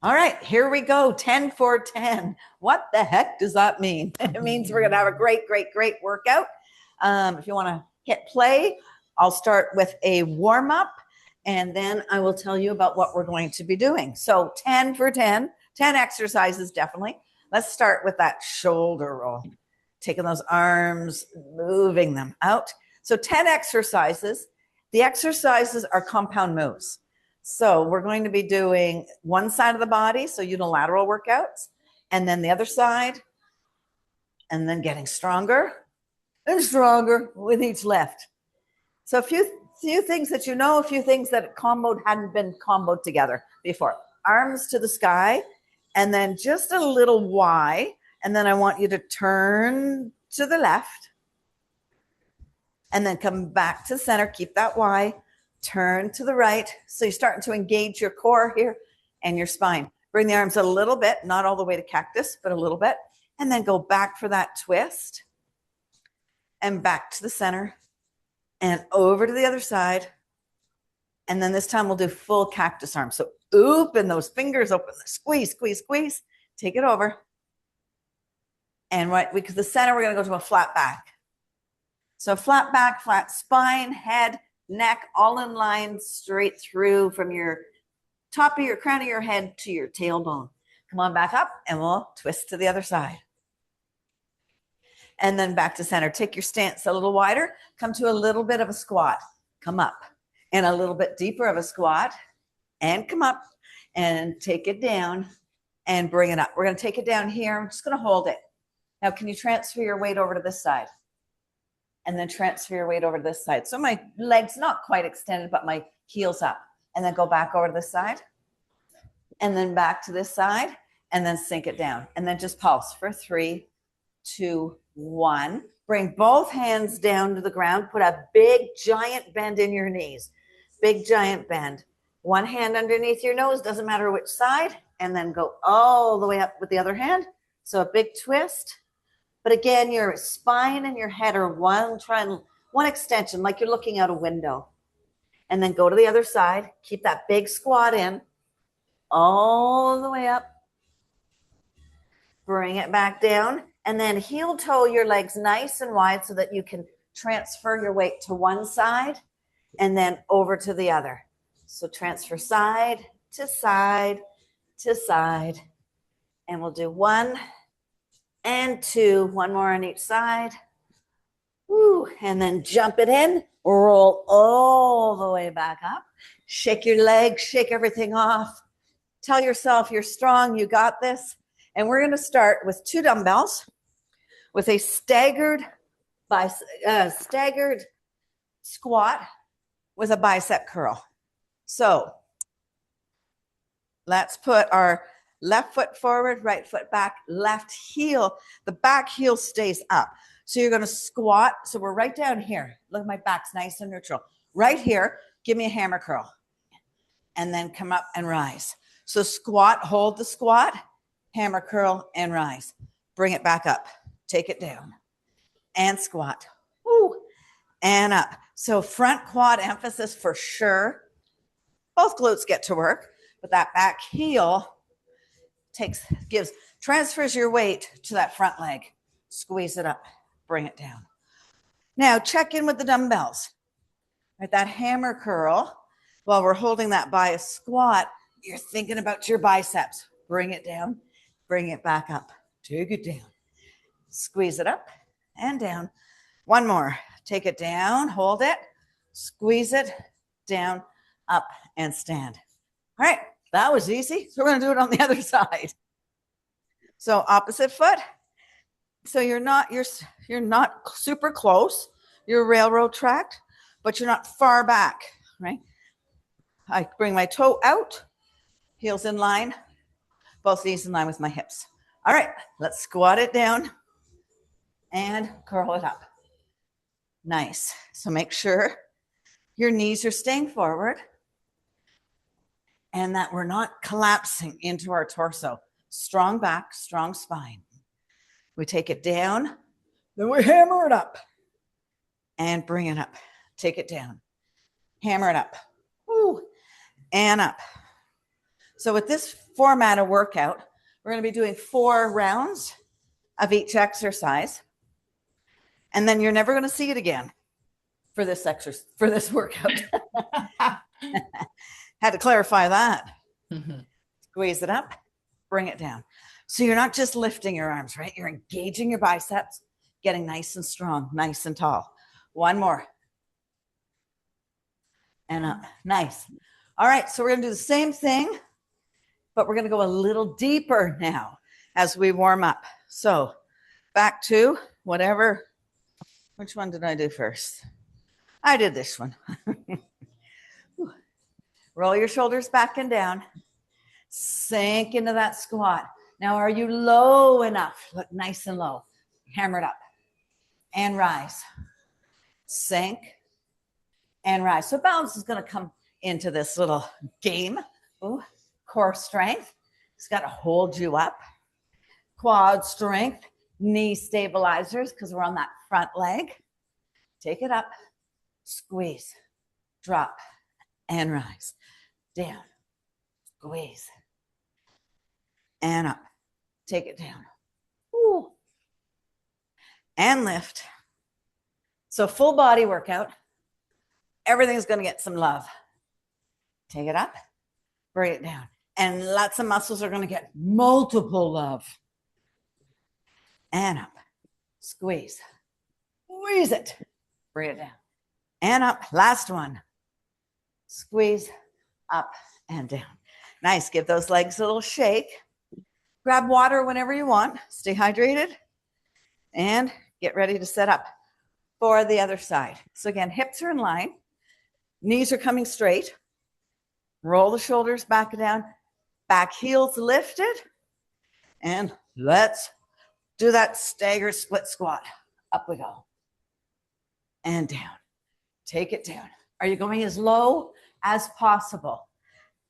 All right, here we go. 10 for 10. What the heck does that mean? It means we're going to have a great workout. If you want to hit play, I'll start with a warm up and then I will tell you about what we're going to be doing. So 10 for 10, 10 exercises, definitely. Let's start with that shoulder roll. Taking those arms, moving them out. So 10 exercises. The exercises are compound moves. So we're going to be doing one side of the body, so unilateral workouts, and then the other side, and then getting stronger and stronger with each lift. So a few things that you know, a few things that hadn't been comboed together before. Arms to the sky, and then just a little Y, and then I want you to turn to the left, and then come back to the center, keep that Y, turn to the right. So you're starting to engage your core here and your spine. Bring the arms a little bit, not all the way to cactus, but a little bit. And then go back for that twist and back to the center and over to the other side. And then this time we'll do full cactus arms. So open those fingers, open, squeeze, squeeze, squeeze. Take it over. And right, because the center, we're going to go to a flat back. So flat back, flat spine, head, neck, all in line straight through from your top of your crown of your head to your tailbone. Come on back up and we'll twist to the other side. And then back to center. Take your stance a little wider. Come to a little bit of a squat. Come up. And a little bit deeper of a squat. And come up and take it down and bring it up. We're going to take it down here. I'm just going to hold it. Now, can you transfer your weight over to this side? And then transfer your weight over to this side. So my legs not quite extended, but my heels up. And then go back over to this side. And then back to this side. And then sink it down. And then just pulse for 3, 2, 1. Bring both hands down to the ground. Put a big, giant bend in your knees. Big, giant bend. One hand underneath your nose. Doesn't matter which side. And then go all the way up with the other hand. So a big twist. But again, your spine and your head are one extension, like you're looking out a window. And then go to the other side. Keep that big squat in. All the way up. Bring it back down. And then heel toe your legs nice and wide so that you can transfer your weight to one side and then over to the other. So transfer side to side to side. And we'll do 1 and 2, one more on each side. Woo, and then jump it in, roll all the way back up. Shake your legs, shake everything off. Tell yourself you're strong, you got this. And we're going to start with 2 dumbbells with a staggered squat with a bicep curl. So let's put our left foot forward, right foot back, left heel. The back heel stays up. So you're going to squat. So we're right down here. Look, my back's nice and neutral. Right here, give me a hammer curl. And then come up and rise. So squat, hold the squat, hammer curl, and rise. Bring it back up. Take it down. And squat. Woo. And up. So front quad emphasis for sure. Both glutes get to work. But that back heel transfers your weight to that front leg. Squeeze it up, bring it down. Now check in with the dumbbells. Right, that hammer curl, while we're holding that by a squat, you're thinking about your biceps. Bring it down, bring it back up. Take it down. Squeeze it up and down. One more. Take it down, hold it, squeeze it, down, up, and stand. All right. That was easy. So we're going to do it on the other side. So opposite foot. So you're not super close. You're railroad tracked, but you're not far back, right? I bring my toe out, heels in line, both knees in line with my hips. All right, let's squat it down and curl it up. Nice. So make sure your knees are staying forward. And that we're not collapsing into our torso. Strong back, strong spine. We take it down, then we hammer it up and bring it up. Take it down, hammer it up, woo, and up. So with this format of workout, we're going to be doing 4 rounds of each exercise. And then you're never going to see it again for this workout. Had to clarify that. Squeeze it up, bring it down. So you're not just lifting your arms, right? You're engaging your biceps, getting nice and strong, nice and tall. One more. And up. Nice. All right, so we're going to do the same thing, but we're going to go a little deeper now as we warm up. So back to whatever. Which one did I do first? I did this one. Roll your shoulders back and down. Sink into that squat. Now, are you low enough? Look nice and low. Hammer it up. And rise. Sink. And rise. So balance is going to come into this little game. Ooh, core strength. It's got to hold you up. Quad strength. Knee stabilizers because we're on that front leg. Take it up. Squeeze. Drop. And rise. Down. Squeeze. And up. Take it down. Ooh. And lift. So full body workout. Everything's going to get some love. Take it up. Bring it down. And lots of muscles are going to get multiple love. And up. Squeeze. Squeeze it. Bring it down. And up. Last one. Squeeze. Up and down. Nice. Give those legs a little shake. Grab water whenever you want. Stay hydrated. And get ready to set up for the other side. So again, hips are in line. Knees are coming straight. Roll the shoulders back and down. Back heels lifted. And let's do that stagger split squat. Up we go. And down. Take it down. Are you going as low as possible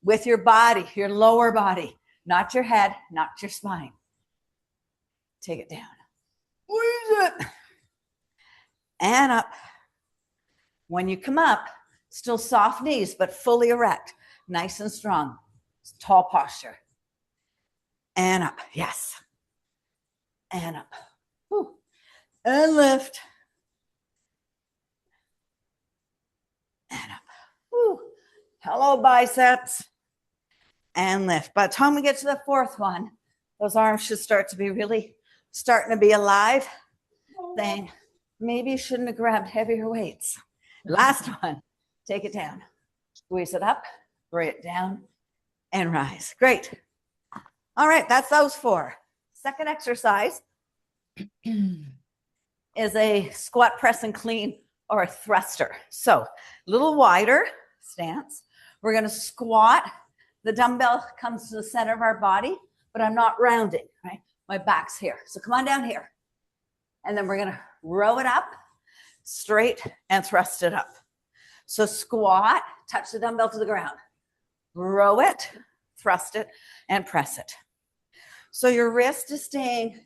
with your body, your lower body, not your head, not your spine? Take it down. Squeeze it. And up. When you come up, still soft knees, but fully erect, nice and strong, tall posture. And up. Yes. And up. Whew. And lift. And up. Whew. Hello, biceps. And lift. By the time we get to the 4th one, those arms should start to be really starting to be alive. Saying, maybe you shouldn't have grabbed heavier weights. Last one. Take it down. Squeeze it up. Bring it down. And rise. Great. All right, that's those 4. Second exercise is a squat, press, and clean, or a thruster. So a little wider stance. We're going to squat. The dumbbell comes to the center of our body, but I'm not rounding, right? My back's here. So come on down here. And then we're going to row it up straight and thrust it up. So squat, touch the dumbbell to the ground. Row it, thrust it, and press it. So your wrist is staying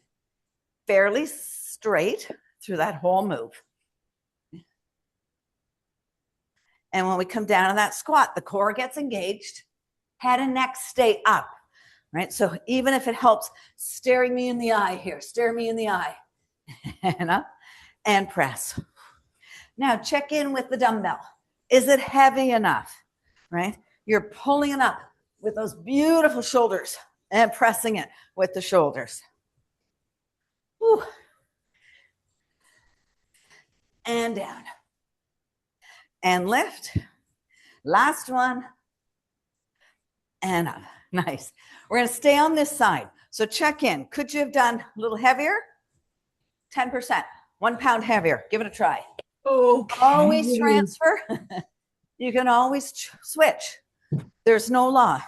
fairly straight through that whole move. And when we come down to that squat, the core gets engaged, head and neck stay up, right? So even if it helps staring me in the eye here, stare me in the eye, and up, and press. Now check in with the dumbbell. Is it heavy enough, right? You're pulling it up with those beautiful shoulders and pressing it with the shoulders. Whew. And down. And lift. Last one. And up. Nice. We're going to stay on this side. So check in. Could you have done a little heavier? 10%. 1 pound heavier. Give it a try. Okay. Always transfer. You can always switch. There's no law.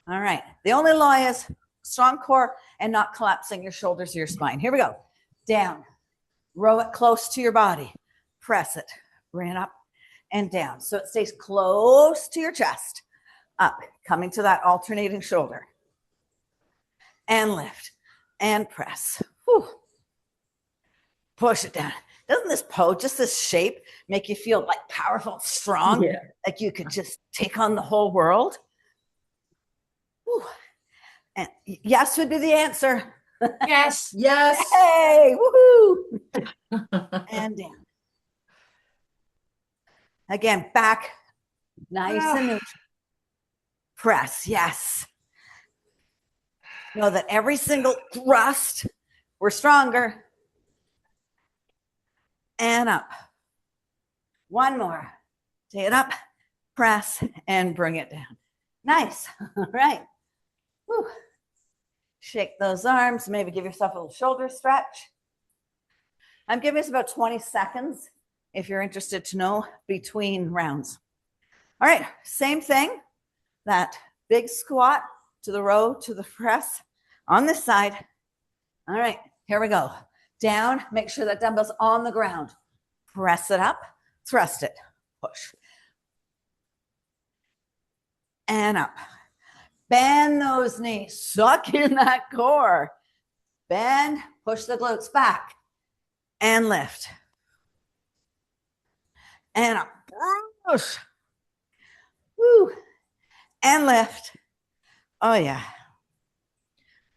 All right. The only law is strong core and not collapsing your shoulders or your spine. Here we go. Down. Row it close to your body. Press it. Bring it up and down. So it stays close to your chest. Up. Coming to that alternating shoulder. And lift. And press. Whew. Push it down. Doesn't this pose, just this shape, make you feel like powerful, strong? Yeah. Like you could just take on the whole world? Whew. And yes would be the answer. Yes. Yes. Hey, woohoo. And down. Again, back, nice and neutral. Press, yes. Know that every single thrust, we're stronger. And up. One more. Take it up, press, and bring it down. Nice. All right. Whew. Shake those arms. Maybe give yourself a little shoulder stretch. I'm giving us about 20 seconds if you're interested to know between rounds. All right. Same thing. That big squat to the row to the press on this side. All right. Here we go. Down. Make sure that dumbbell's on the ground. Press it up. Thrust it. Push. And up. Bend those knees. Suck in that core. Bend. Push the glutes back. And lift. And up. Push. Woo. And lift. Oh, yeah.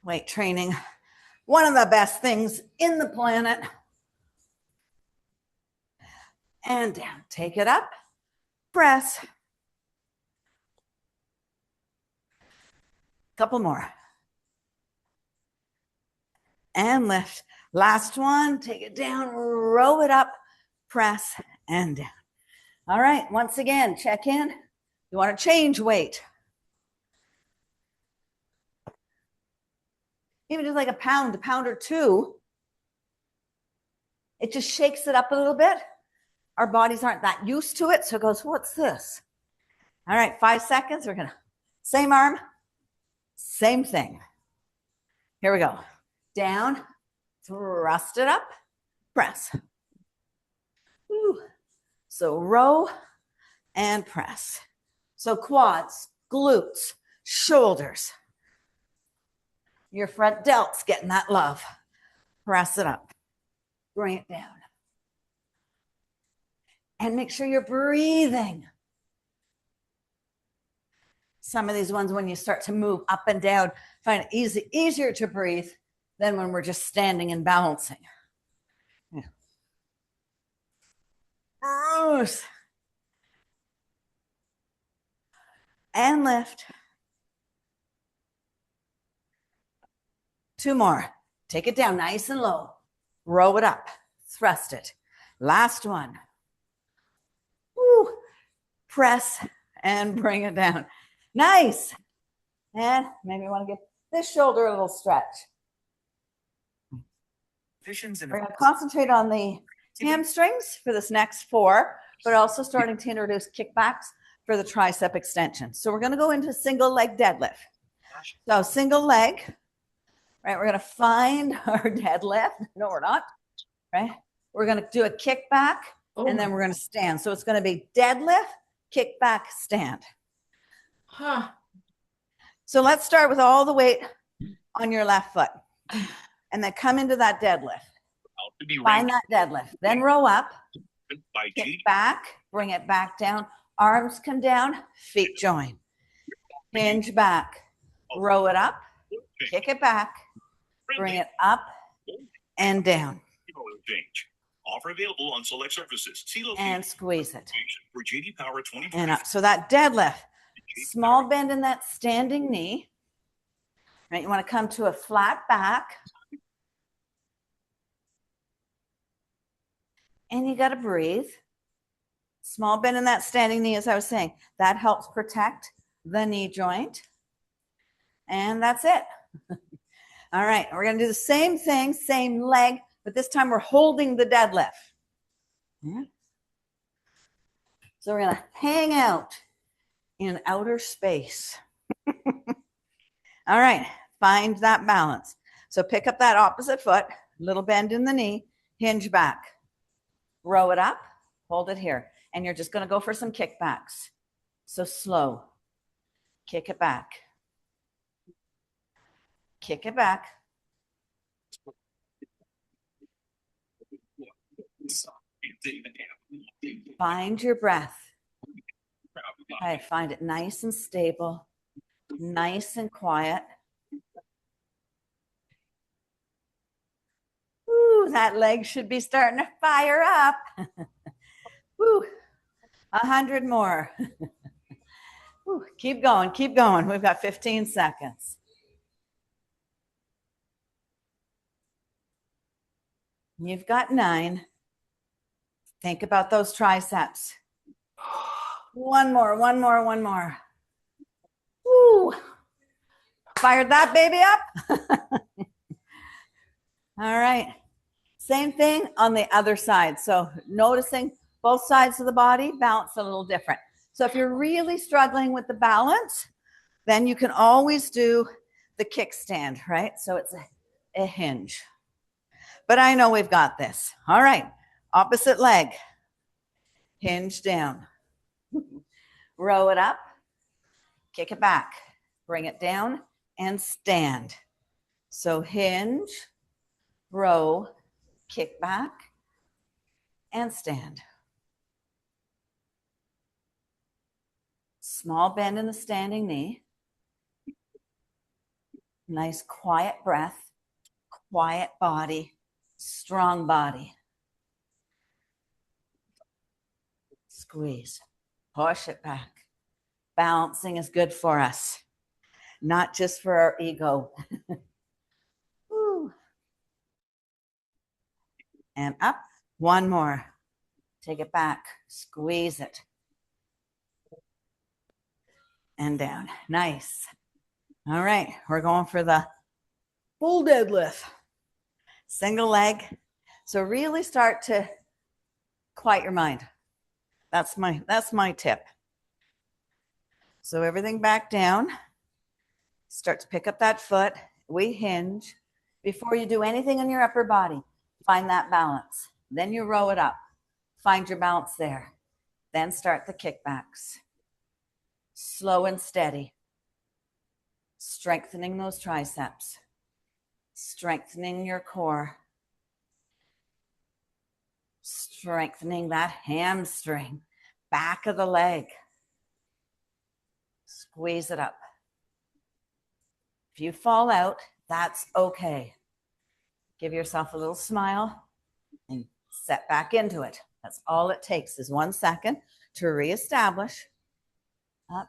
Weight training. One of the best things in the planet. And down. Take it up. Press. Couple more. And lift. Last one. Take it down. Row it up. Press and down. All right. Once again, check in. You want to change weight. Even just like a pound or two. It just shakes it up a little bit. Our bodies aren't that used to it. So it goes, what's this? All right. 5 seconds. We're going to, same arm. Same thing. Here we go. Down, thrust it up, press. Woo. So row and press. So quads, glutes, shoulders. Your front delts getting that love. Press it up. Bring it down. And make sure you're breathing. Some of these ones, when you start to move up and down, find it easier to breathe than when we're just standing and balancing. Yeah. Bruce. And lift. 2 more. Take it down nice and low. Row it up. Thrust it. Last one. Woo. Press and bring it down. Nice. And maybe you want to give this shoulder a little stretch. We're going to concentrate on the hamstrings for this next 4, but also starting to introduce kickbacks for the tricep extension. So we're going to go into single leg deadlift. So single leg, right? We're going to find our deadlift. No, we're not, right? We're going to do a kickback and then we're going to stand. So it's going to be deadlift, kickback, stand. Huh. So let's start with all the weight on your left foot and then come into that deadlift. Find that deadlift. Then row up, kick back, bring it back down. Arms come down, feet join. Hinge back, row it up, kick it back, bring it up and down. Offer available on select surfaces. And squeeze it. For JD Power 20. And up. So that deadlift, small bend in that standing knee. Right, you want to come to a flat back. And you got to breathe. Small bend in that standing knee, as I was saying. That helps protect the knee joint. And that's it. All right, we're going to do the same thing, same leg, but this time we're holding the deadlift. Yeah. So we're going to hang out in outer space. All right, find that balance. So pick up that opposite foot, little bend in the knee, hinge back. Row it up, hold it here. And you're just going to go for some kickbacks. So slow. Kick it back. Kick it back. Find your breath. Okay, find it nice and stable. Nice and quiet. Ooh, that leg should be starting to fire up. Ooh, 100 more. Ooh, keep going, keep going. We've got 15 seconds. You've got 9. Think about those triceps. One more, one more, one more. Woo. Fired that baby up. All right. Same thing on the other side. So noticing both sides of the body, balance a little different. So if you're really struggling with the balance, then you can always do the kickstand, right? So it's a hinge. But I know we've got this. All right. Opposite leg. Hinge down. Row it up. Kick it back. Bring it down and stand. So hinge, row, kick back, and stand. Small bend in the standing knee. Nice quiet breath, quiet body, strong body. Squeeze, push it back. Balancing is good for us, not just for our ego. Woo. And up, one more. Take it back, squeeze it. And down, nice. All right, we're going for the full deadlift. Single leg. So really start to quiet your mind. That's my tip. So everything back down. Start to pick up that foot. We hinge. Before you do anything in your upper body, find that balance. Then you row it up. Find your balance there. Then start the kickbacks. Slow and steady. Strengthening those triceps. Strengthening your core. Strengthening that hamstring. Back of the leg. Squeeze it up. If you fall out, that's okay. Give yourself a little smile and set back into it. That's all it takes is 1 second to reestablish. Up.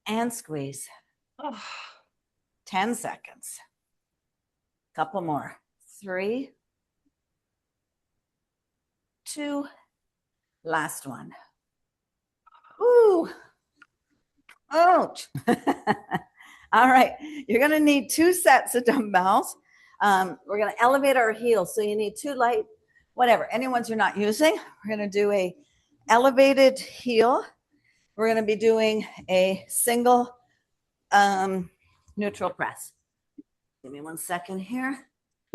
And squeeze. 10 seconds. Couple more. 3, 2, last one. Ooh. Ouch. All right. You're going to need 2 sets of dumbbells. We're going to elevate our heels. So you need 2 light, whatever, any ones you're not using. We're going to do a elevated heel. We're going to be doing a single neutral press. Give me 1 second here.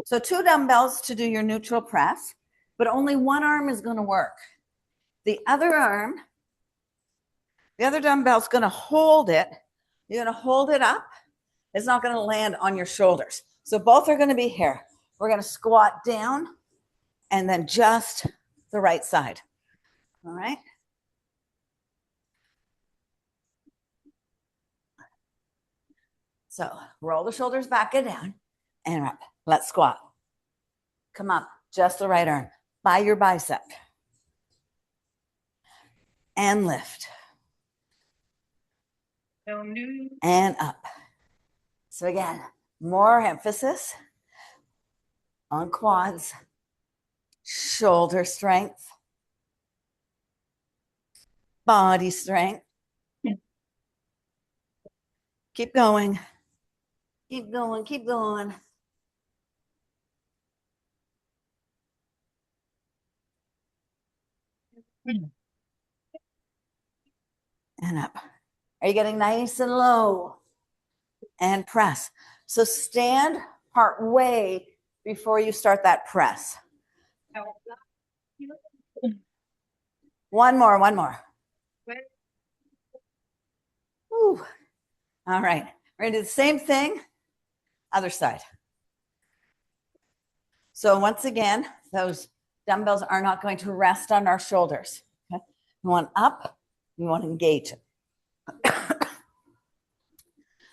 So 2 dumbbells to do your neutral press, but only one arm is going to work. The other arm, the other dumbbell's going to hold it. You're going to hold it up. It's not going to land on your shoulders. So both are going to be here. We're going to squat down and then just the right side. All right. So roll the shoulders back and down and up. Let's squat. Come up, just the right arm by your bicep. And lift. And up. So again, more emphasis on quads, shoulder strength, body strength. Keep going. Keep going, keep going. And up. Are you getting nice and low? And press. So stand part way before you start that press. One more, one more. Whew. All right. We're going to do the same thing, other side. So once again, those dumbbells are not going to rest on our shoulders. Okay? One up You want to engage it.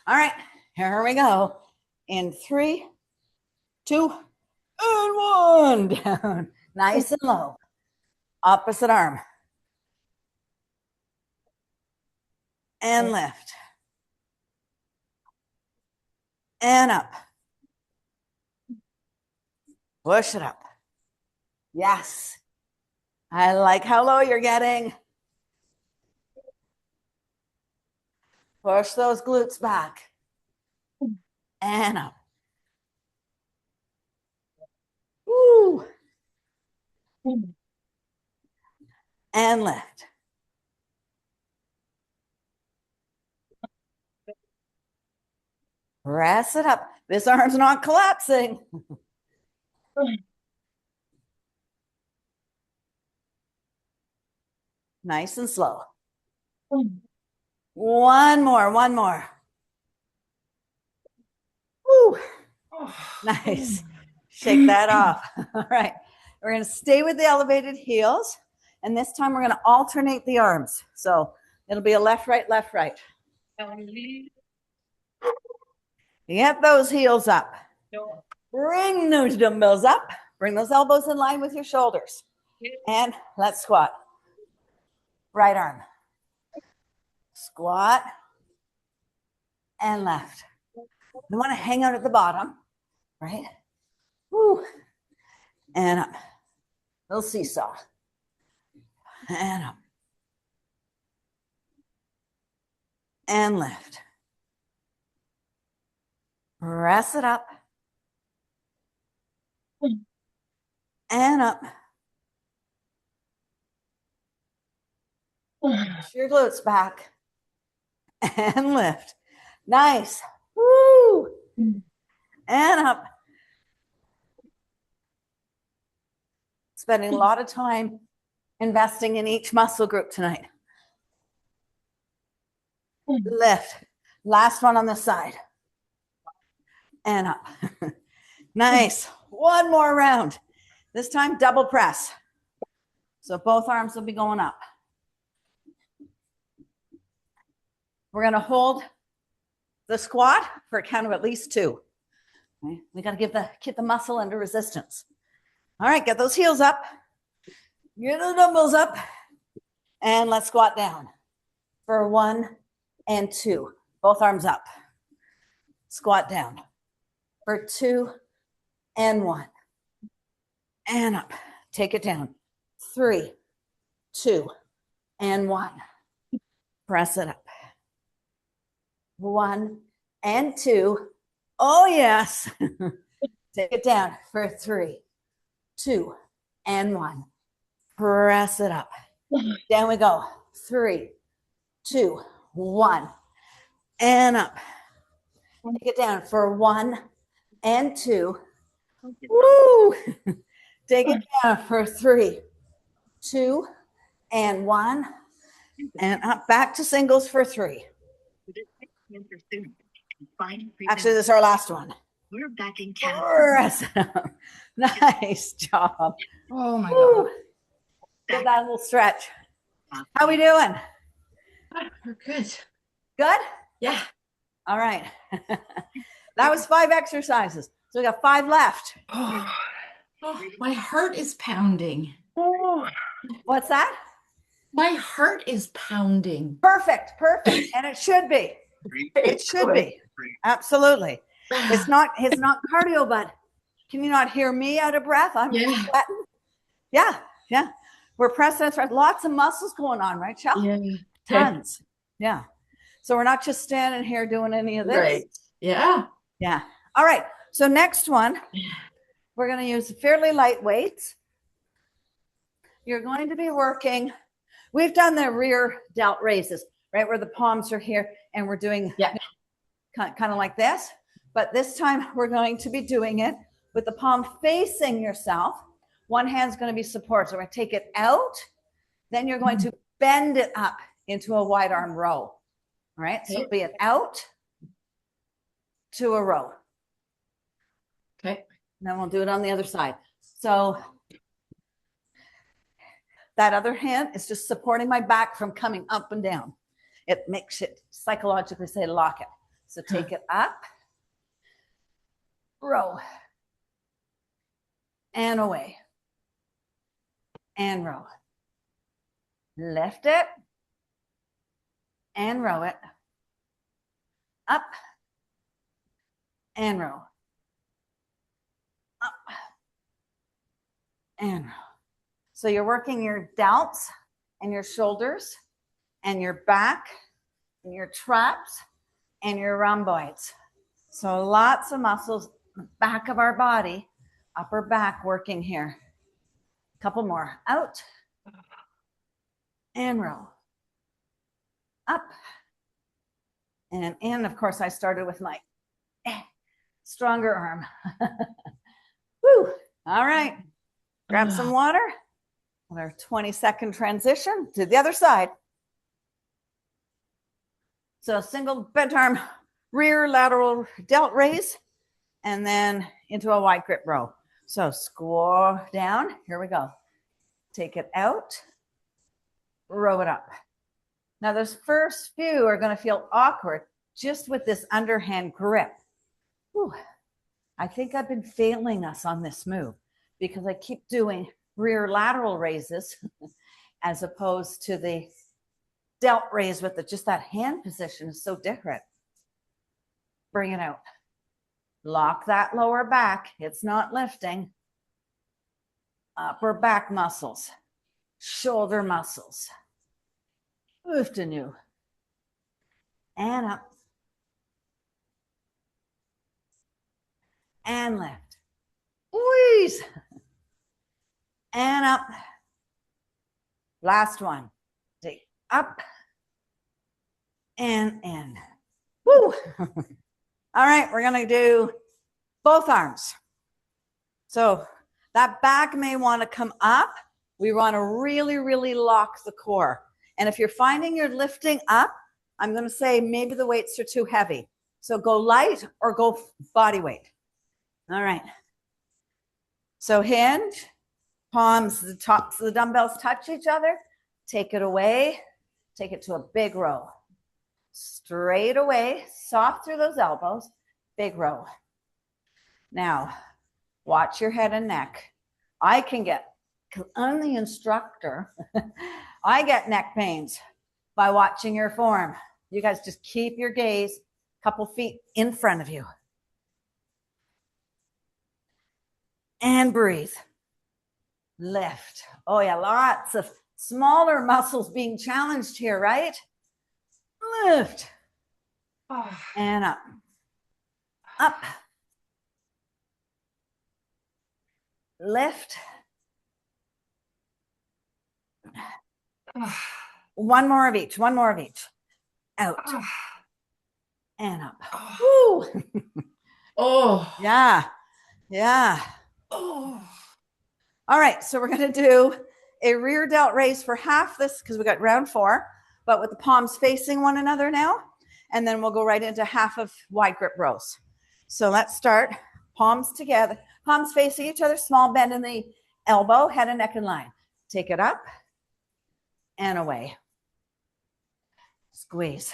All right, here we go. In 3, 2, and 1. Down. Nice and low. Opposite arm. And lift. And up. Push it up. Yes. I like how low you're getting. Push those glutes back. And up. Woo. And lift. Press it up. This arm's not collapsing. Nice and slow. One more. Woo. Nice. Shake that off. All right. We're going to stay with the elevated heels. And this time we're going to alternate the arms. So it'll be a left, right, left, right. Get those heels up. Bring those dumbbells up. Bring those elbows in line with your shoulders. And let's squat. Right arm. Squat. And left. You want to hang out at the bottom, right? Woo. And up. Little seesaw. And up. And lift. Press it up. And up. Push your glutes back. And lift. Nice. Woo. And up. Spending a lot of time investing in each muscle group tonight. Lift. Last one on the side. And up. Nice. One more round. This time, double press. So both arms will be going up. We're going to hold the squat for a count of at least 2. Okay? We got to give the muscle under resistance. All right, get those heels up. Get the dumbbells up. And let's squat down for 1 and 2. Both arms up. Squat down for 2 and 1. And up. Take it down. 3, 2, and 1. Press it up. 1 and 2. Oh, yes. Take it down for 3, 2, and 1. Press it up. Down we go. 3, 2, 1. And up. Take it down for 1 and 2. Woo! Take it down for 3, 2, and 1. And up back to singles for 3. Actually, this is our last one. We're back in Press it up. Nice job. Oh my Woo. God. Give that a little stretch. How we doing? We're good. Good? Yeah. All right. That was 5 exercises. So we got 5 left. Oh, my heart is pounding. What's that? My heart is pounding. Perfect. And it should be. It should be. Absolutely. It's not cardio, but can you not hear me out of breath? I'm sweating. Yeah. We're pressing through. Lots of muscles going on, right, Shel? Yeah. Tons. Yeah. So we're not just standing here doing any of this. Right. Yeah. Yeah. All right. So next one, we're going to use fairly light weights. You're going to be working. We've done the rear delt raises, right, where the palms are here, and we're doing kind of like this. But this time we're going to be doing it with the palm facing yourself. One hand's going to be support. So we're going to take it out. Then you're going to bend it up into a wide arm row. All right. So it'll be an out to a row. Okay. And then we'll do it on the other side. So That other hand is just supporting my back from coming up and down. It makes it psychologically say lock it. So take it up, row, and away, and row. Lift it, and row it, up, and row, up, and row. So you're working your delts and your shoulders and your back and your traps and your rhomboids. So lots of muscles, back of our body, upper back working here. A couple more. Out and row. Up and in. Of course, I started with my stronger arm. Woo. All right. Grab some water. Our 20-second transition to the other side. So single bent arm, rear lateral delt raise, and then into a wide grip row. So squat down. Here we go. Take it out. Row it up. Now those first few are going to feel awkward just with this underhand grip. Whew. I think I've been failing us on this move because I keep doing rear lateral raises as opposed to the delt raise with just that hand position is so different. Bring it out. Lock that lower back. It's not lifting. Upper back muscles, shoulder muscles. Lift anew. And up. And lift. Squeeze. And up. Last one. Take up and in. Woo. All right, we're going to do both arms. So that back may want to come up. We want to really, really lock the core. And if you're finding you're lifting up, I'm going to say maybe the weights are too heavy. So go light or go body weight. All right. So hinge, palms, the tops of the dumbbells touch each other. Take it away. Take it to a big row. Straight away, soft through those elbows, big row. Now, watch your head and neck. I can get, because I'm the instructor, I get neck pains by watching your form. You guys just keep your gaze a couple feet in front of you. And breathe. Lift. Oh yeah, lots of smaller muscles being challenged here, right? Lift. And up. Up. Lift. One more of each. One more of each. Out. And up. Woo. Oh. Yeah. Yeah. Oh. All right. So we're going to do a rear delt raise for half this because we got round 4, but with the palms facing one another now. And then we'll go right into half of wide grip rows. So let's start. Palms together, palms facing each other, small bend in the elbow, head and neck in line. Take it up and away. Squeeze.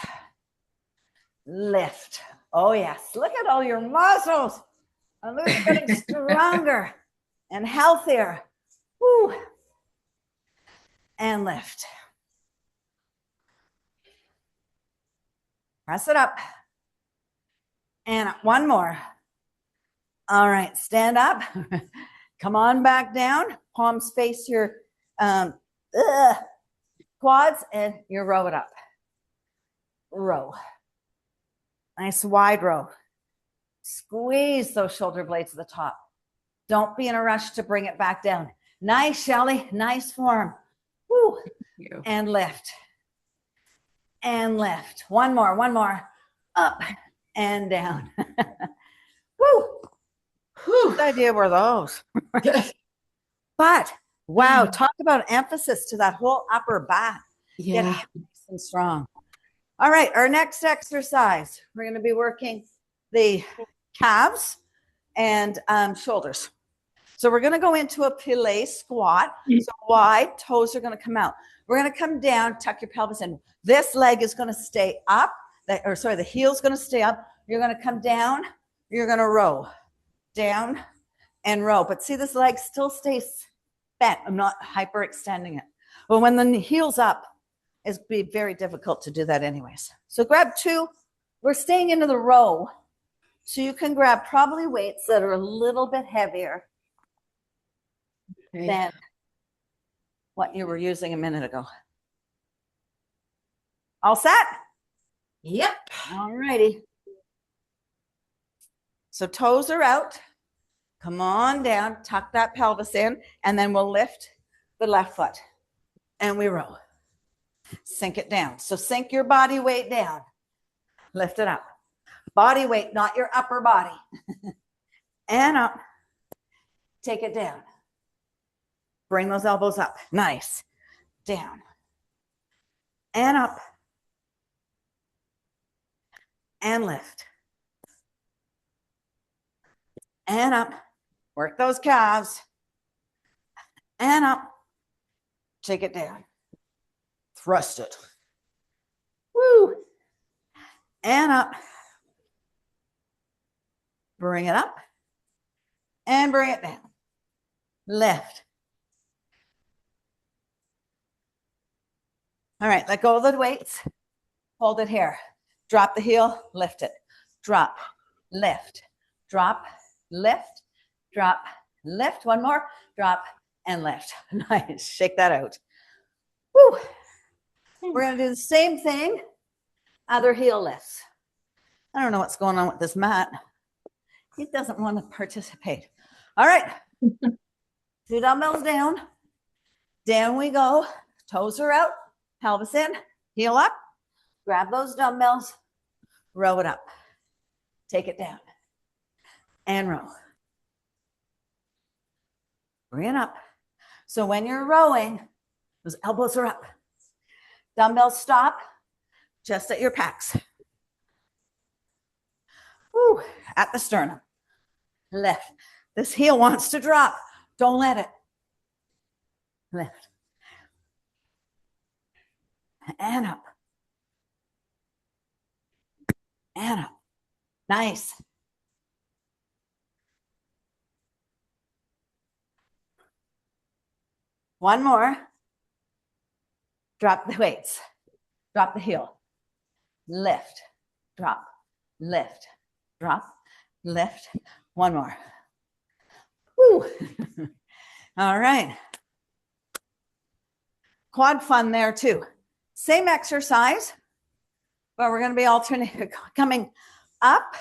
Lift. Oh, yes. Look at all your muscles. And they're getting stronger and healthier. Woo. And lift. Press it up. And up. One more. All right, stand up. Come on back down. Palms face your quads and you row it up. Row. Nice wide row. Squeeze those shoulder blades to the top. Don't be in a rush to bring it back down. Nice, Shelly. Nice form. Woo. And lift. And lift. One more, one more. Up and down. Woo. Whew, the idea were those. But wow, talk about emphasis to that whole upper back. Yeah. Getting nice and strong. All right, our next exercise, we're going to be working the calves and shoulders. So we're going to go into a plie squat. So wide, toes are going to come out. We're going to come down, tuck your pelvis in. This leg is going to stay up, the heel's going to stay up. You're going to come down, you're going to row, down and row. But see, this leg still stays bent. I'm not hyperextending it. But when the heel's up, it's be very difficult to do that anyways. So grab two. We're staying into the row. So you can grab probably weights that are a little bit heavier than what you were using a minute ago. All set? Yep. All righty. So toes are out. Come on down, tuck that pelvis in, and then we'll lift the left foot. And we row. Sink it down. So sink your body weight down. Lift it up. Body weight, not your upper body. And up. Take it down. Bring those elbows up. Nice. Down. And up. And lift. And up. Work those calves. And up. Take it down. Thrust it. Woo. And up. Bring it up. And bring it down. Lift. All right, let go of the weights. Hold it here. Drop the heel, lift it. Drop, lift, drop, lift, drop, lift. One more. Drop and lift. Nice. Shake that out. Woo. We're going to do the same thing. Other heel lifts. I don't know what's going on with this mat. It doesn't want to participate. All right. 2 dumbbells down. Down we go. Toes are out. Pelvis in. Heel up. Grab those dumbbells. Row it up. Take it down. And row. Bring it up. So when you're rowing, those elbows are up. Dumbbells stop just at your pecs. Woo, at the sternum. Lift. This heel wants to drop. Don't let it. Lift. And up. And up. Nice. One more. Drop the weights. Drop the heel. Lift. Drop. Lift. Drop. Lift. One more. Woo. All right. Quad fun there too. Same exercise, but we're going to be alternating, coming up,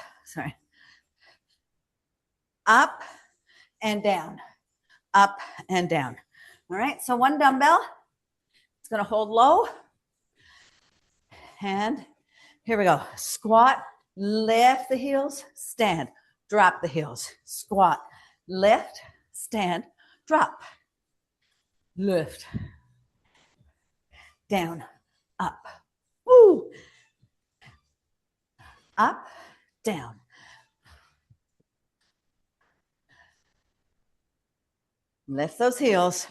up and down, up and down. All right, so one dumbbell, it's going to hold low. And here we go. Squat, lift the heels, stand, drop the heels, squat, lift, stand, drop, lift, down, up, woo, up, down. Lift those heels,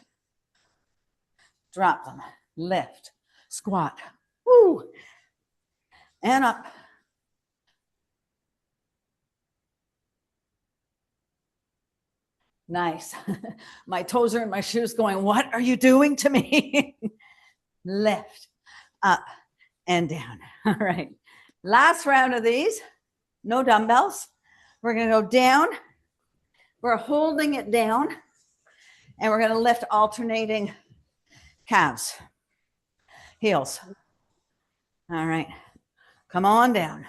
drop them, lift, squat, woo, and up. Nice. My toes are in my shoes going, what are you doing to me? Lift, up, and down. All right. Last round of these. No dumbbells. We're going to go down. We're holding it down. And we're going to lift alternating calves. Heels. All right. Come on down.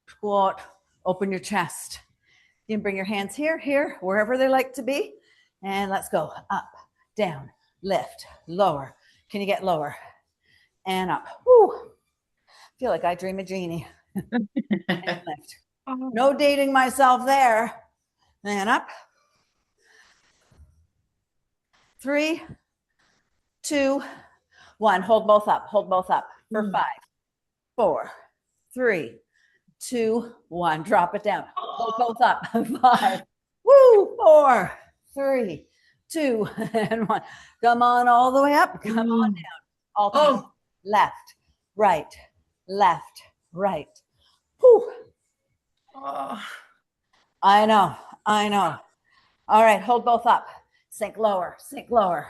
Squat. Open your chest. You can bring your hands here, here, wherever they like to be. And let's go. Up, down, lift, lower. Can you get lower? And up. Woo. Feel like I dream a genie. And lift. No dating myself there. And up. 3, 2, 1. Hold both up. Hold both up for 5, 4, 3, 2, 1. Drop it down. Hold both up. 5. Woo. 4, 3, 2, and 1. Come on all the way up. Come on down. Alternate. Oh. Left, right, left, right. Whew. Oh. I know. All right, hold both up. Sink lower, sink lower.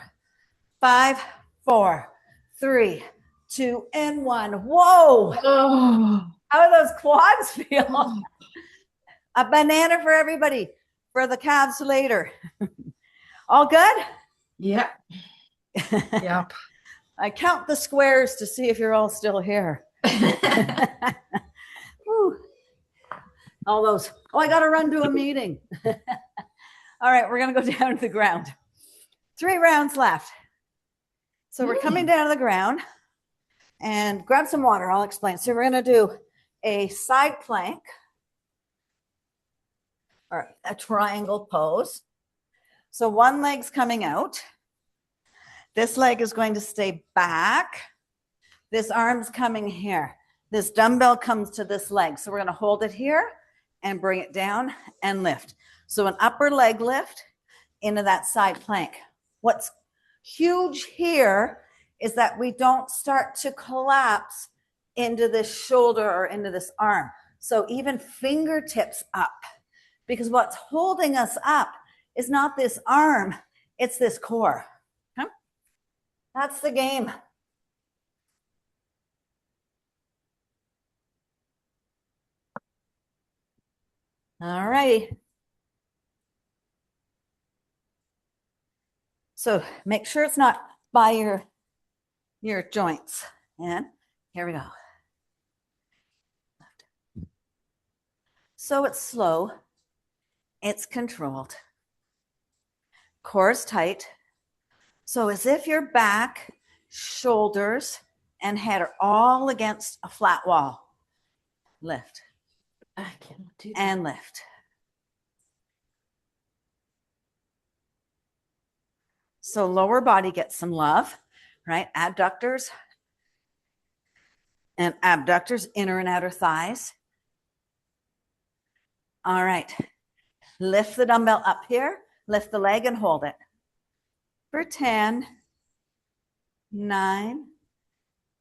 5, 4, 3, 2, and 1. Whoa! Oh. How do those quads feel? A banana for everybody, for the calves later. All good? Yep. Yep. I count the squares to see if you're all still here. Whew. All those, I got to run to a meeting. All right, we're going to go down to the ground. 3 rounds left. So we're coming down to the ground and grab some water. I'll explain. So we're going to do a side plank or a triangle pose. So one leg's coming out. This leg is going to stay back. This arm's coming here. This dumbbell comes to this leg. So we're going to hold it here and bring it down and lift. So an upper leg lift into that side plank. What's huge here is that we don't start to collapse into this shoulder or into this arm. So even fingertips up, because what's holding us up is not this arm, it's this core. Okay? That's the game. All righty. So make sure it's not by your joints. And here we go. So it's slow. It's controlled. Core is tight. So as if your back, shoulders, and head are all against a flat wall. Lift. I can't do that. And lift. So lower body gets some love, right? Adductors and abductors, inner and outer thighs. All right. Lift the dumbbell up here. Lift the leg and hold it. For 10, 9,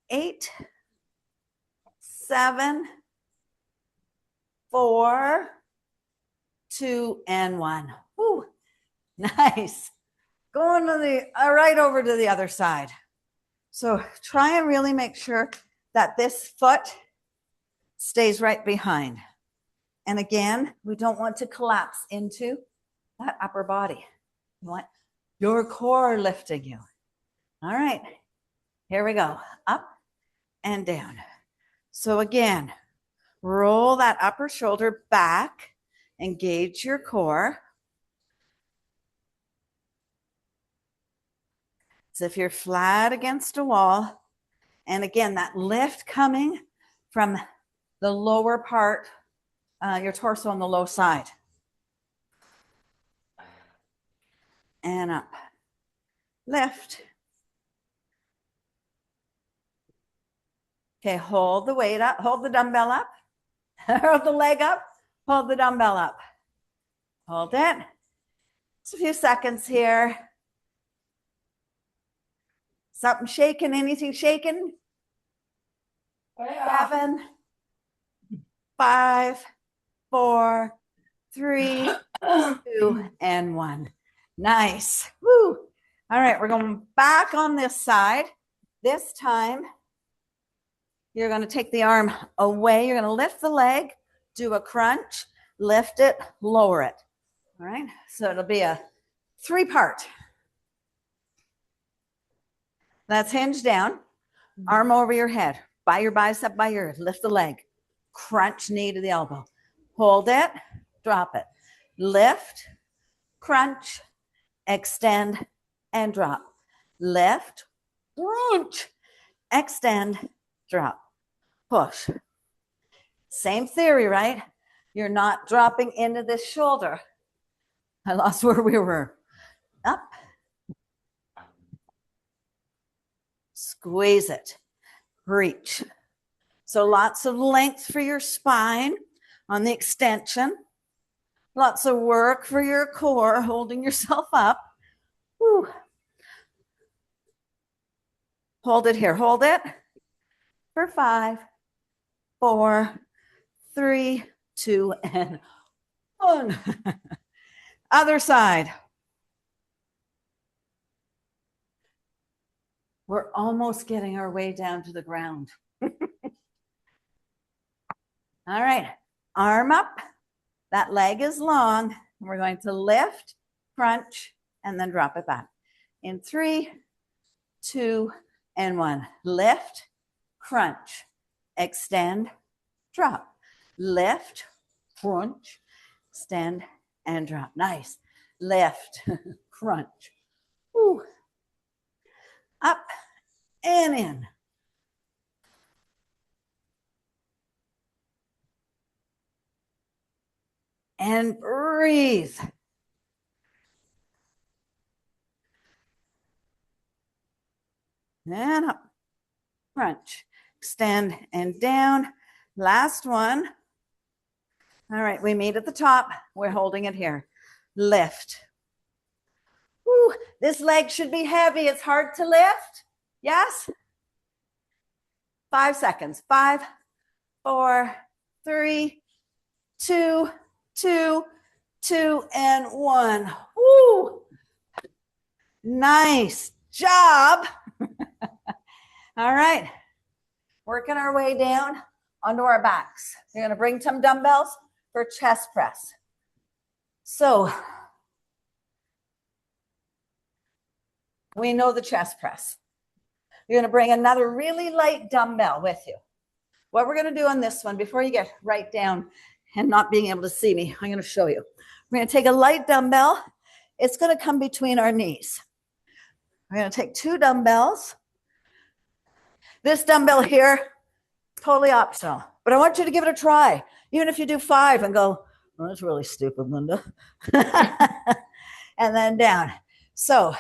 8, 7, 4, 2, and 1. Woo. Nice. Going to the right over to the other side. So try and really make sure that this foot stays right behind. And again, we don't want to collapse into that upper body. You want your core lifting you. All right, here we go. Up and down. So again, roll that upper shoulder back, engage your core. As if you're flat against a wall. And again, that lift coming from the lower part, your torso on the low side. And up. Lift. Okay, hold the weight up. Hold the dumbbell up. Hold the leg up. Hold the dumbbell up. Hold it. Just a few seconds here. Something shaking? Anything shaking? 7, 5, 4, 3, 2, and 1. Nice. Woo. All right, we're going back on this side. This time, you're going to take the arm away. You're going to lift the leg, do a crunch, lift it, lower it. All right, so it'll be a 3-part. That's hinge down, arm over your head, by your bicep, by your, lift the leg, crunch knee to the elbow, hold it, drop it, lift, crunch, extend, and drop, lift, crunch, extend, drop, push. Same theory, right? You're not dropping into this shoulder. I lost where we were. Up. Squeeze it. Reach. So lots of length for your spine on the extension. Lots of work for your core, holding yourself up. Whew. Hold it here. Hold it for 5, 4, 3, 2, and 1. Other side. We're almost getting our way down to the ground. All right. Arm up. That leg is long. We're going to lift, crunch, and then drop it back. In 3, 2, and 1. Lift, crunch, extend, drop. Lift, crunch, extend, and drop. Nice. Lift, crunch. Woo. Up and in. And breathe. And up, crunch, extend, and down. Last one. All right, we meet at the top. We're holding it here. Lift. Woo, this leg should be heavy. It's hard to lift. Yes? 5 seconds. 5, 4, 3, 2, 2, 2, and 1. Woo! Nice job. All right. Working our way down onto our backs. You're going to bring some dumbbells for chest press. So we know the chest press. You're going to bring another really light dumbbell with you. What we're going to do on this one, before you get right down and not being able to see me, I'm going to show you. We're going to take a light dumbbell. It's going to come between our knees. We're going to take 2 dumbbells. This dumbbell here, totally optional, but I want you to give it a try. Even if you do 5 and go, oh, that's really stupid, Linda. And then down. So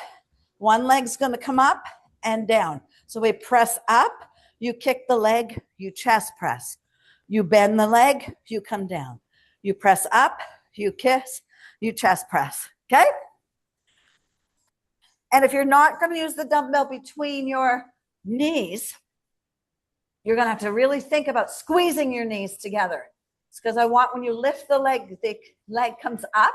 one leg's going to come up and down. So we press up, you kick the leg, you chest press. You bend the leg, you come down. You press up, you kiss, you chest press. Okay? And if you're not going to use the dumbbell between your knees, you're going to have to really think about squeezing your knees together. It's because I want when you lift the leg comes up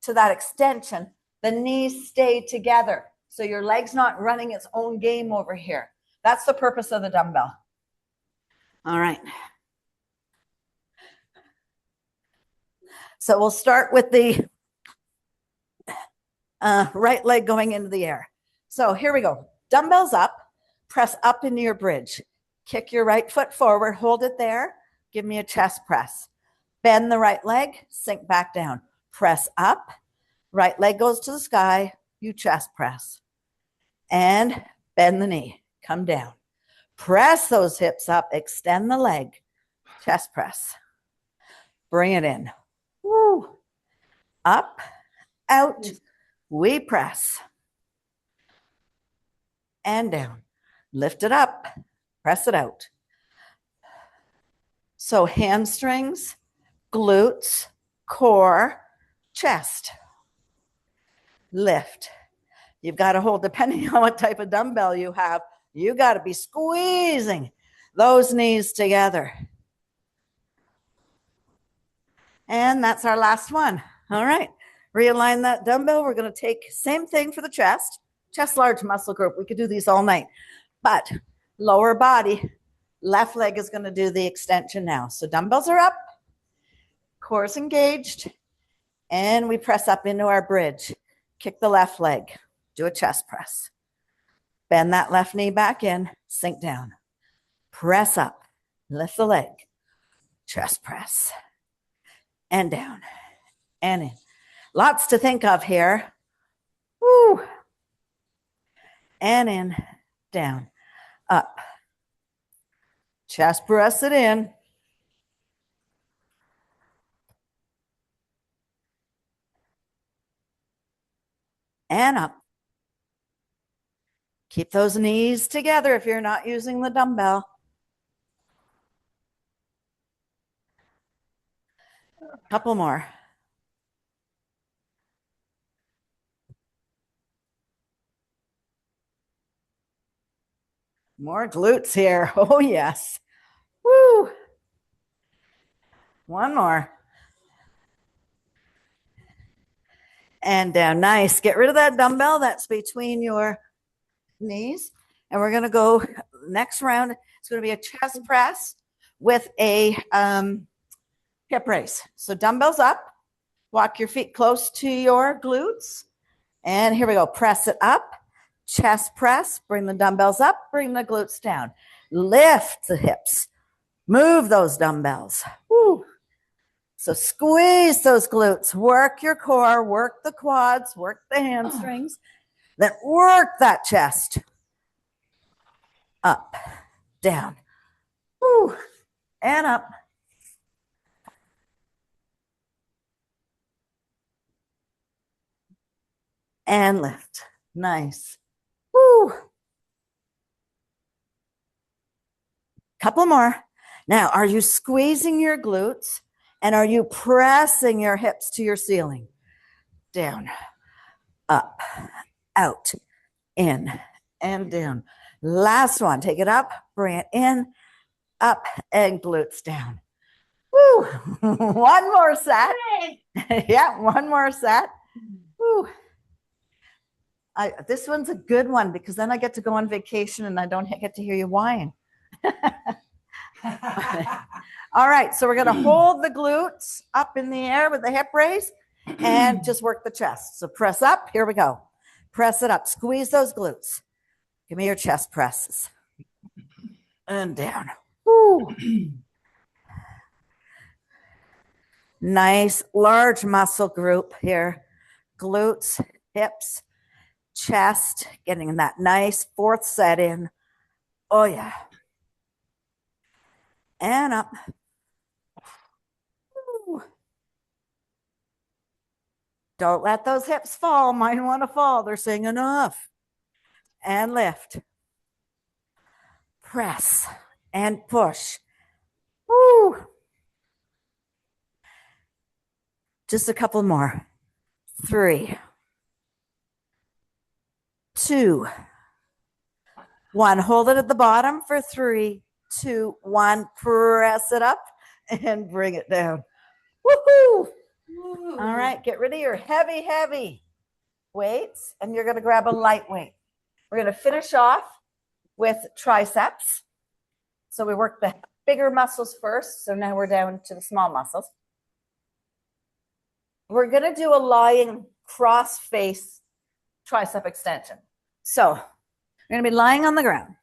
to that extension, the knees stay together. So your leg's not running its own game over here. That's the purpose of the dumbbell. All right. So we'll start with the right leg going into the air. So here we go. Dumbbells up, press up into your bridge. Kick your right foot forward, hold it there. Give me a chest press. Bend the right leg, sink back down. Press up, right leg goes to the sky, you chest press. And bend the knee, come down. Press those hips up, extend the leg, chest press. Bring it in. Woo. Up, out, we press. And down. Lift it up, press it out. So hamstrings, glutes, core, chest. Lift. You've got to hold, depending on what type of dumbbell you have, you got to be squeezing those knees together. And that's our last one. All right. Realign that dumbbell. We're going to take same thing for the chest. Chest large muscle group. We could do these all night. But lower body, left leg is going to do the extension now. So dumbbells are up, core's engaged, and we press up into our bridge. Kick the left leg. Do a chest press. Bend that left knee back in, sink down. Press up, lift the leg, chest press, and down, and in. Lots to think of here. Woo. And in, down, up. Chest press it in. And up. Keep those knees together if you're not using the dumbbell. A couple more. More glutes here. Oh, yes. Woo. One more. And down. Nice. Get rid of that dumbbell that's between your knees. And we're going to go next round. It's going to be a chest press with a hip raise. So dumbbells up. Walk your feet close to your glutes. And here we go. Press it up. Chest press. Bring the dumbbells up. Bring the glutes down. Lift the hips. Move those dumbbells. Woo. So squeeze those glutes. Work your core. Work the quads. Work the hamstrings. Then work that chest. Up. Down. Woo. And up. And lift. Nice. Woo. Couple more. Now, are you squeezing your glutes and are you pressing your hips to your ceiling? Down, up, out, in, and down. Last one. Take it up, bring it in, up, and glutes down. Woo. One more set. Yeah, one more set. Woo. This one's a good one because then I get to go on vacation and I don't get to hear you whine. All right, so we're going to hold the glutes up in the air with the hip raise and just work the chest. So press up. Here we go. Press it up. Squeeze those glutes. Give me your chest presses. And down. Woo. Nice, large muscle group here. Glutes, hips, chest, getting that nice fourth set in. Oh, yeah. And up. Woo. Don't let those hips fall. Mine want to fall. They're saying enough. And lift. Press and push. Woo. Just a couple more. 3, 2, 1. Hold it at the bottom for 3, 2, 1. Press it up and bring it down. Woohoo! All right, get rid of your heavy weights, and you're going to grab a light weight. We're going to finish off with triceps. So we work the bigger muscles first. So now we're down to the small muscles. We're going to do a lying cross face tricep extension. So we're going to be lying on the ground.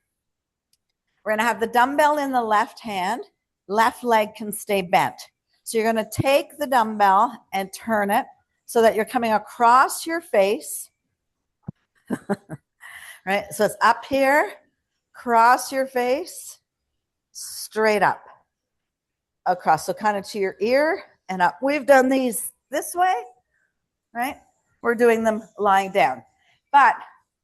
We're going to have the dumbbell in the left hand. Left leg can stay bent. So you're going to take the dumbbell and turn it so that you're coming across your face. Right? So it's up here, cross your face, straight up, across. So kind of to your ear and up. We've done these this way, right? We're doing them lying down. But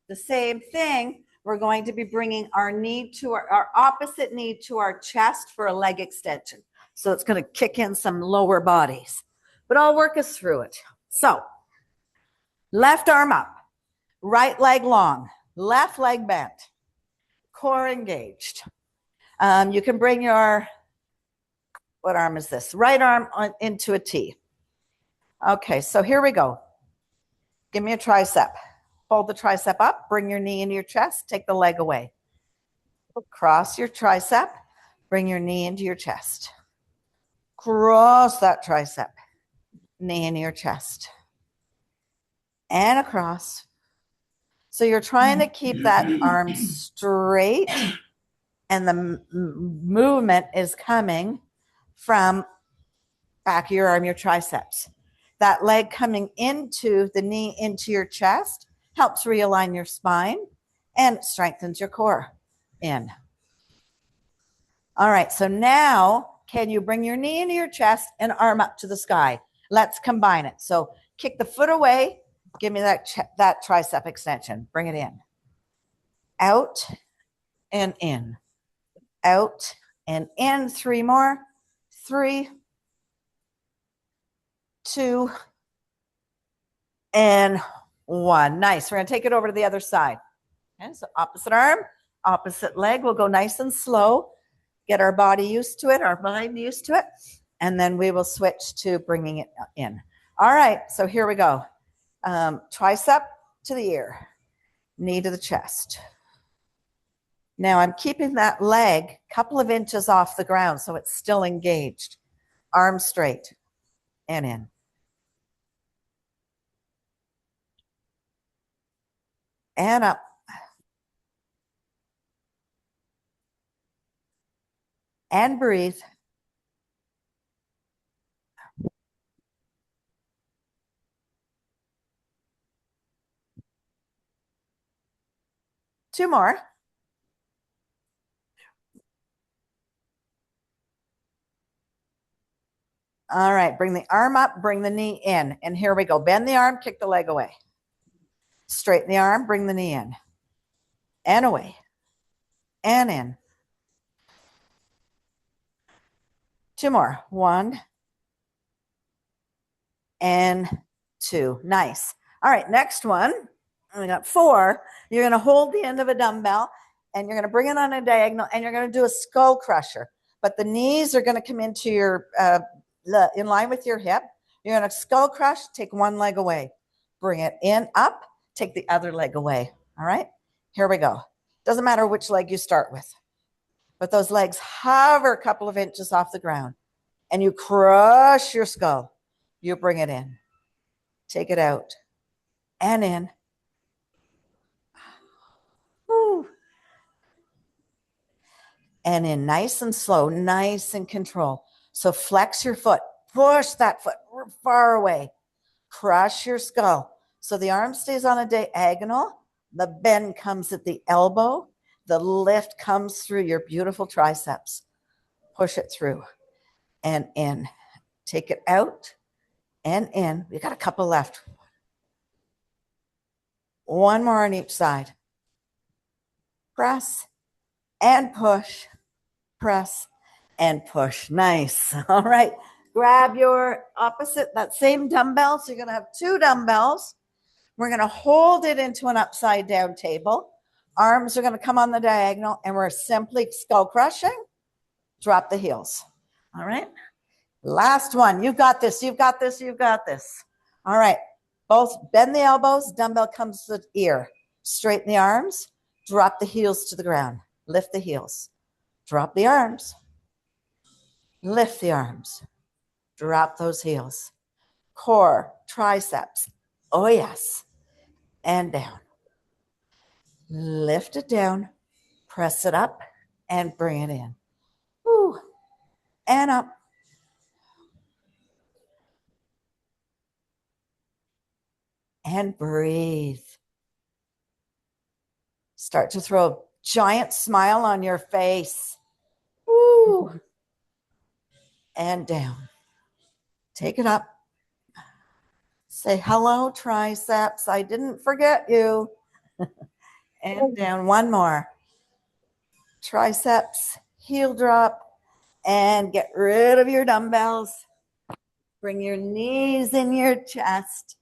the same thing, we're going to be bringing our knee to our opposite knee to our chest for a leg extension. So it's going to kick in some lower bodies. But I'll work us through it. So left arm up, right leg long, left leg bent, core engaged. You can bring your, what arm is this? Right arm into a T. Okay, so here we go. Give me a tricep. Hold the tricep up, bring your knee into your chest, take the leg away. Cross your tricep, bring your knee into your chest. Cross that tricep, knee into your chest. And across. So you're trying to keep that arm straight, and the movement is coming from back of your arm, your triceps. That leg coming into the knee, into your chest, helps realign your spine and strengthens your core in. All right, so now can you bring your knee into your chest and arm up to the sky? Let's combine it. So kick the foot away. Give me that tricep extension. Bring it in. Out and in. Out and in. 3 more. 3, 2, and 1. Nice. We're going to take it over to the other side. Okay, so opposite arm. Opposite leg, we'll go nice and slow, get our body used to it, our mind used to it, and then we will switch to bringing it in. All right, so here we go. Tricep to the ear, knee to the chest. Now I'm keeping that leg a couple of inches off the ground so it's still engaged. Arm straight and in. And up. And breathe. Two more. All right, bring the arm up, bring the knee in. And here we go. Bend the arm, kick the leg away. Straighten the arm, bring the knee in. And away. And in. Two more. One. And two. Nice. All right, next one. We got four. You're going to hold the end of a dumbbell and you're going to bring it on a diagonal and you're going to do a skull crusher. But the knees are going to come into your, in line with your hip. You're going to skull crush, take one leg away. Bring it in, up, take the other leg away. All right, here we go. Doesn't matter which leg you start with. But those legs hover a couple of inches off the ground and you crush your skull. You bring it in. Take it out and in. Woo. And in nice and slow, nice and control. So flex your foot, push that foot far away, crush your skull. So the arm stays on a diagonal, the bend comes at the elbow, the lift comes through your beautiful triceps. Push it through and in. Take it out and in. We got a couple left. One more on each side. Press and push, press and push. Nice. All right. Grab your opposite, that same dumbbell. So you're going to have two dumbbells. We're going to hold it into an upside down table. Arms are going to come on the diagonal and we're simply skull crushing. Drop the heels. All right. Last one. You've got this. You've got this. You've got this. All right. Both bend the elbows. Dumbbell comes to the ear. Straighten the arms. Drop the heels to the ground. Lift the heels. Drop the arms. Lift the arms. Drop those heels. Core, triceps. Oh, yes. And down. Lift it down. Press it up and bring it in. Woo. And up. And breathe. Start to throw a giant smile on your face. Woo. And down. Take it up. Say, hello, triceps. I didn't forget you. And down. One more. Triceps, heel drop, and get rid of your dumbbells. Bring your knees in your chest.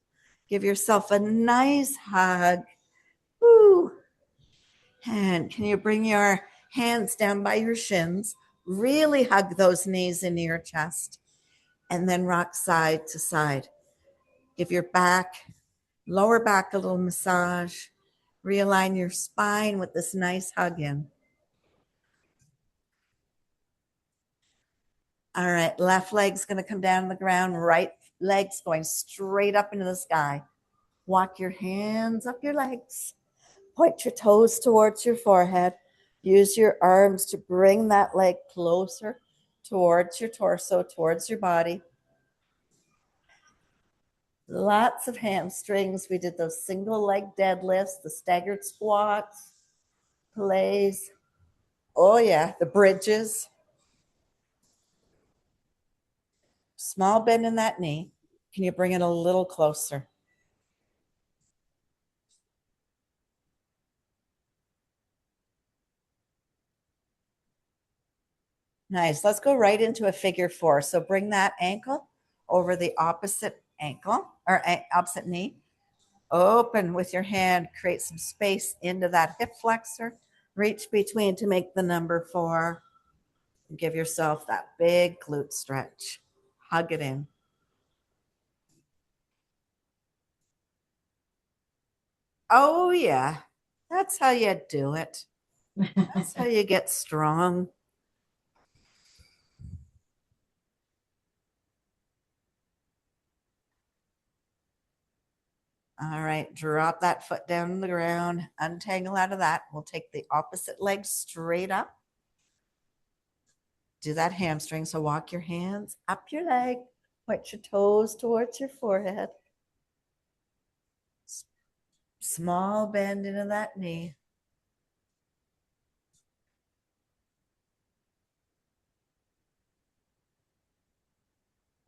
Give yourself a nice hug. Woo. And can you bring your hands down by your shins? Really hug those knees into your chest. And then rock side to side. Give your back, lower back a little massage. Realign your spine with this nice hug in. All right, left leg's going to come down on the ground. Right leg's going straight up into the sky. Walk your hands up your legs. Point your toes towards your forehead. Use your arms to bring that leg closer towards your torso, towards your body. Lots of hamstrings. We did those single leg deadlifts, the staggered squats, plays. Oh, yeah, the bridges. Small bend in that knee. Can you bring it a little closer? Nice. Let's go right into a figure four. So bring that ankle over the opposite ankle or opposite knee. Open with your hand. Create some space into that hip flexor. Reach between to make the number 4. Give yourself that big glute stretch. Hug it in. Oh, yeah. That's how you do it. That's how you get strong. All right, drop that foot down on the ground, untangle out of that. We'll take the opposite leg straight up. Do that hamstring. So walk your hands up your leg, point your toes towards your forehead. Small bend into that knee.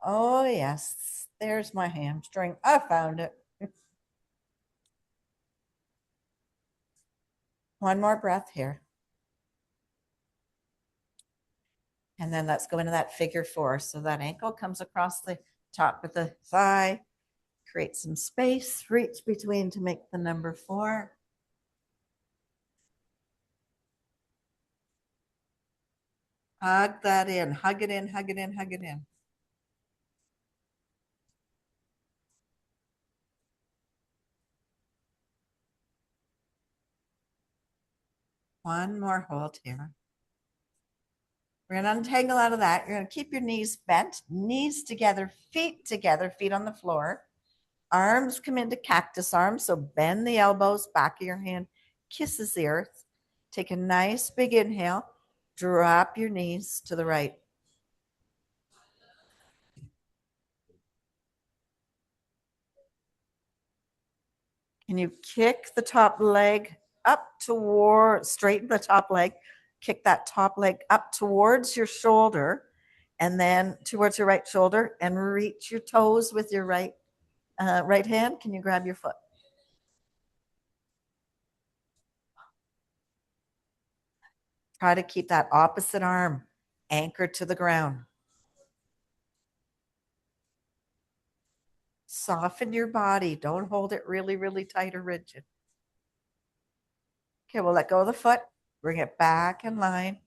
Oh, yes. There's my hamstring. I found it. One more breath here. And then let's go into that figure 4. So that ankle comes across the top of the thigh. Create some space. Reach between to make the number 4. Hug that in. Hug it in, hug it in, hug it in. One more hold here. We're going to untangle out of that. You're going to keep your knees bent, knees together, feet on the floor. Arms come into cactus arms. So bend the elbows, back of your hand kisses the earth. Take a nice big inhale. Drop your knees to the right. Can you kick the top leg up toward, straighten the top leg, kick that top leg up towards your shoulder and then towards your right shoulder and reach your toes with your right hand. Can you grab your foot? Try to keep that opposite arm anchored to the ground. Soften your body. Don't hold it really, really tight or rigid. Okay, we'll let go of the foot. Bring it back in line.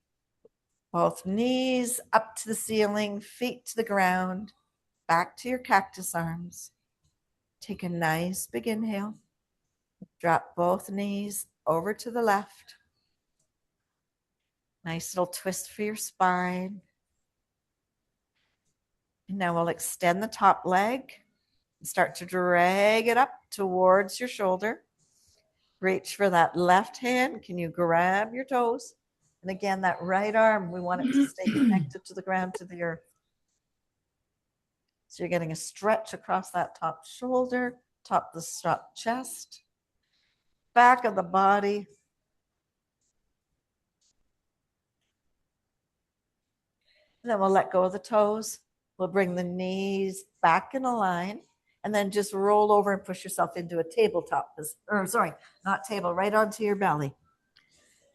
Both knees up to the ceiling, feet to the ground. Back to your cactus arms. Take a nice big inhale. Drop both knees over to the left. Nice little twist for your spine. And now we'll extend the top leg and start to drag it up towards your shoulder. Reach for that left hand. Can you grab your toes? And again, that right arm, we want it to stay connected to the ground, to the earth. So you're getting a stretch across that top shoulder, top of the chest, back of the body. And then we'll let go of the toes. We'll bring the knees back in a line and then just roll over and push yourself into a tabletop, or sorry, not table, right onto your belly.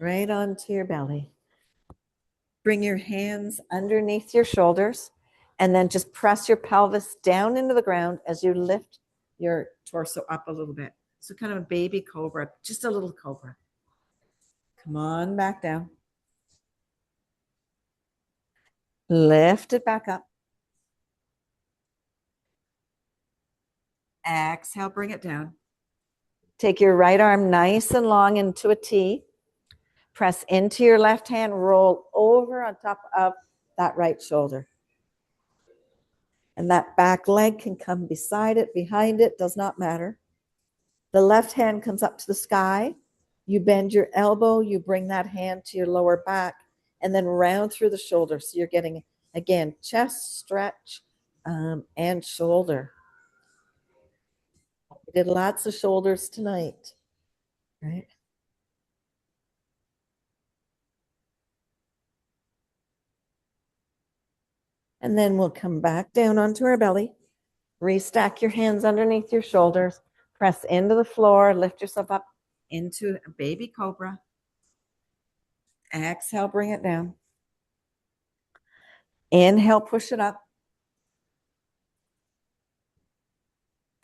Right onto your belly. Bring your hands underneath your shoulders and then just press your pelvis down into the ground as you lift your torso up a little bit. So kind of a baby cobra, just a little cobra. Come on back down. Lift it back up. Exhale, bring it down. Take your right arm nice and long into a T. Press into your left hand, roll over on top of that right shoulder. And that back leg can come beside it, behind it, does not matter. The left hand comes up to the sky. You bend your elbow, you bring that hand to your lower back, and then round through the shoulder. So you're getting, again, chest stretch and shoulder. We did lots of shoulders tonight, right? And then we'll come back down onto our belly. Restack your hands underneath your shoulders. Press into the floor. Lift yourself up into a baby cobra. Exhale, bring it down. Inhale, push it up.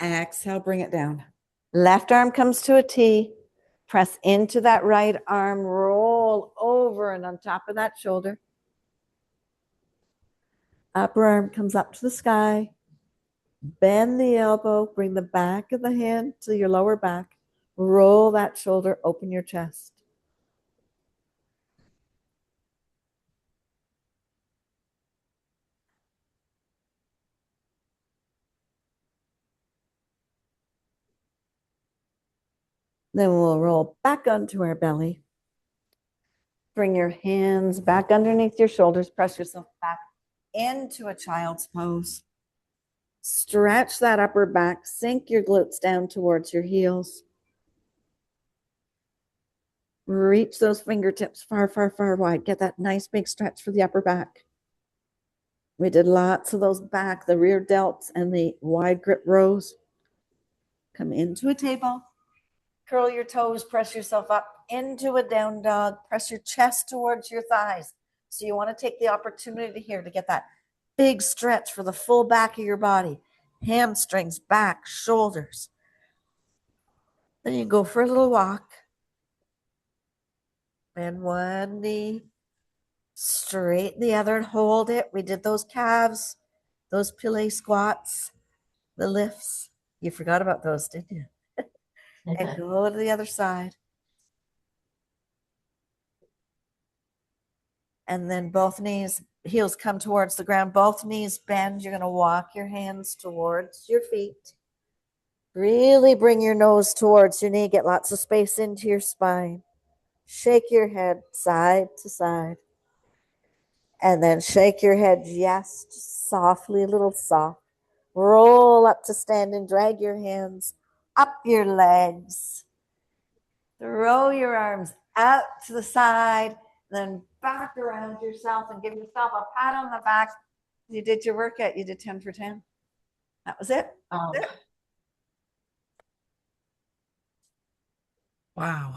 Exhale, bring it down. Left arm comes to a T. Press into that right arm, roll over and on top of that shoulder. Upper arm comes up to the sky. Bend the elbow, bring the back of the hand to your lower back. Roll that shoulder, open your chest. Then we'll roll back onto our belly. Bring your hands back underneath your shoulders. Press yourself back into a child's pose. Stretch that upper back. Sink your glutes down towards your heels. Reach those fingertips far, far, far wide. Get that nice big stretch for the upper back. We did lots of those back, the rear delts and the wide grip rows. Come into a table. Curl your toes, press yourself up into a down dog. Press your chest towards your thighs. So you want to take the opportunity here to get that big stretch for the full back of your body. Hamstrings, back, shoulders. Then you go for a little walk. Bend one knee, straighten the other and hold it. We did those calves, those plie squats, the lifts. You forgot about those, didn't you? And go to the other side. And then both knees, heels come towards the ground. Both knees bend. You're going to walk your hands towards your feet. Really bring your nose towards your knee. Get lots of space into your spine. Shake your head side to side. And then shake your head just softly, a little soft. Roll up to stand and drag your hands up your legs. Throw your arms out to the side, then back around yourself and give yourself a pat on the back. You did your workout. You did 10 for 10. That was it. That's it. Wow.